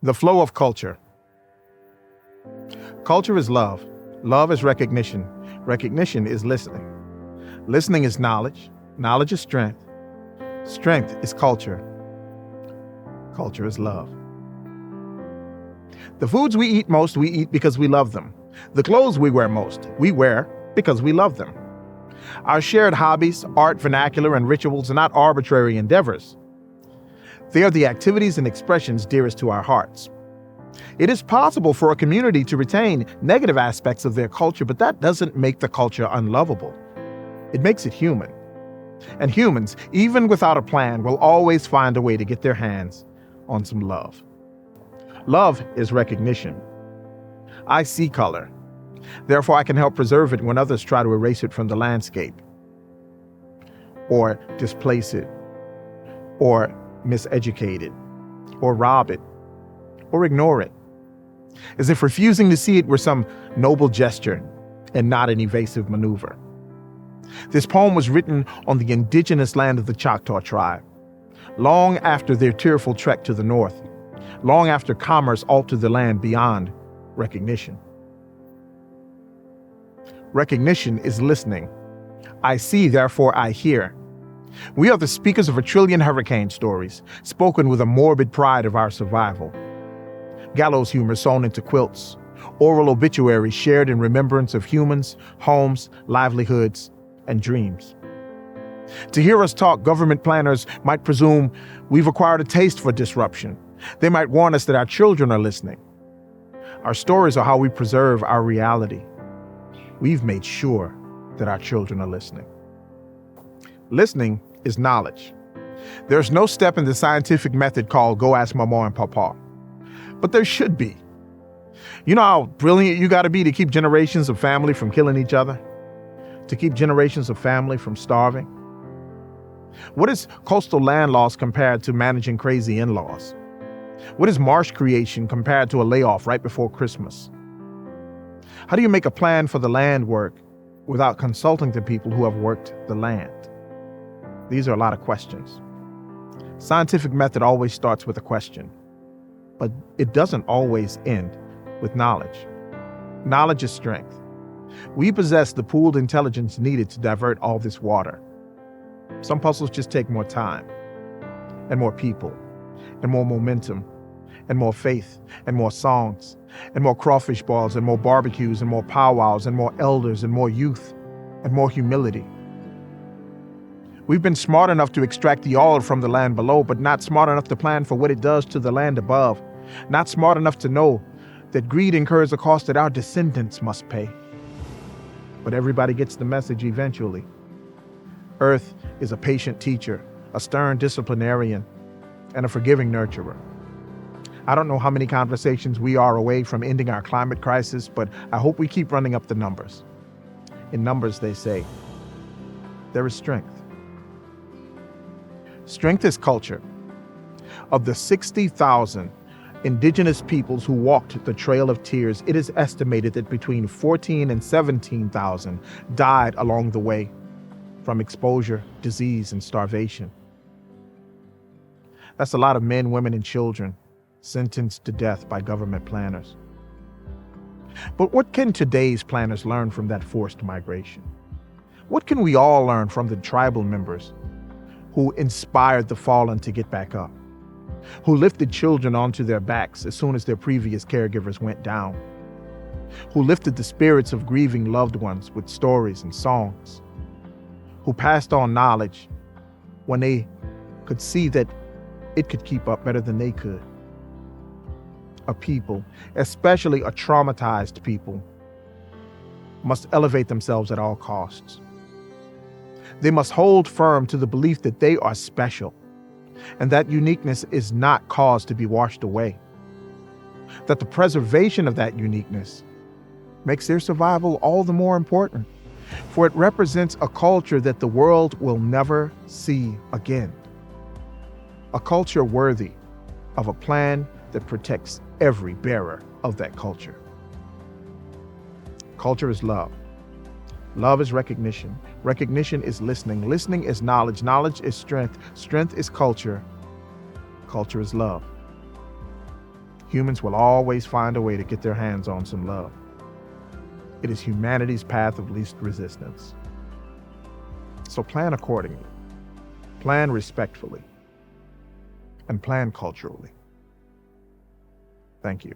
The flow of culture. Culture is love. Love is recognition. Recognition is listening. Listening is knowledge. Knowledge is strength. Strength is culture. Culture is love. The foods we eat because we love them. The clothes we wear because we love them. Our shared hobbies, art, vernacular, and rituals are not arbitrary endeavors. They are the activities and expressions dearest to our hearts. It is possible for a community to retain negative aspects of their culture, but that doesn't make the culture unlovable. It makes it human. And humans, even without a plan, will always find a way to get their hands on some love. Love is recognition. I see color. Therefore, I can help preserve it when others try to erase it from the landscape, or displace it, or miseducate it, or rob it, or ignore it, as if refusing to see it were some noble gesture and not an evasive maneuver. This poem was written on the indigenous land of the Choctaw tribe, long after their tearful trek to the north, long after commerce altered the land beyond recognition. Recognition is listening. I see, therefore I hear. We are the speakers of a trillion hurricane stories, spoken with a morbid pride of our survival. Gallows humor sewn into quilts, oral obituaries shared in remembrance of humans, homes, livelihoods, and dreams. To hear us talk, government planners might presume we've acquired a taste for disruption. They might warn us that our children are listening. Our stories are how we preserve our reality. We've made sure that our children are listening. Listening is knowledge. There's no step in the scientific method called go ask mama and papa. But there should be. You know how brilliant you gotta be to keep generations of family from killing each other? To keep generations of family from starving? What is coastal land loss compared to managing crazy in-laws? What is marsh creation compared to a layoff right before Christmas? How do you make a plan for the land work without consulting the people who have worked the land? These are a lot of questions. Scientific method always starts with a question, but it doesn't always end with knowledge. Knowledge is strength. We possess the pooled intelligence needed to divert all this water. Some puzzles just take more time, and more people, and more momentum, and more faith, and more songs, and more crawfish balls, and more barbecues, and more powwows, and more elders, and more youth, and more humility. We've been smart enough to extract the oil from the land below, but not smart enough to plan for what it does to the land above. Not smart enough to know that greed incurs a cost that our descendants must pay. But everybody gets the message eventually. Earth is a patient teacher, a stern disciplinarian, and a forgiving nurturer. I don't know how many conversations we are away from ending our climate crisis, but I hope we keep running up the numbers. In numbers, they say, there is strength. Strength is culture. Of the 60,000 indigenous peoples who walked the Trail of Tears, it is estimated that between 14 and 17,000 died along the way from exposure, disease, and starvation. That's a lot of men, women, and children sentenced to death by government planners. But what can today's planners learn from that forced migration? What can we all learn from the tribal members who inspired the fallen to get back up, who lifted children onto their backs as soon as their previous caregivers went down, who lifted the spirits of grieving loved ones with stories and songs, who passed on knowledge when they could see that it could keep up better than they could? A people, especially a traumatized people, must elevate themselves at all costs. They must hold firm to the belief that they are special, and that uniqueness is not caused to be washed away. That the preservation of that uniqueness makes their survival all the more important, for it represents a culture that the world will never see again. A culture worthy of a plan that protects every bearer of that culture. Culture is love. Love is recognition. Recognition is listening. Listening is knowledge. Knowledge is strength. Strength is culture. Culture is love. Humans will always find a way to get their hands on some love. It is humanity's path of least resistance. So plan accordingly, plan respectfully, and plan culturally. Thank you.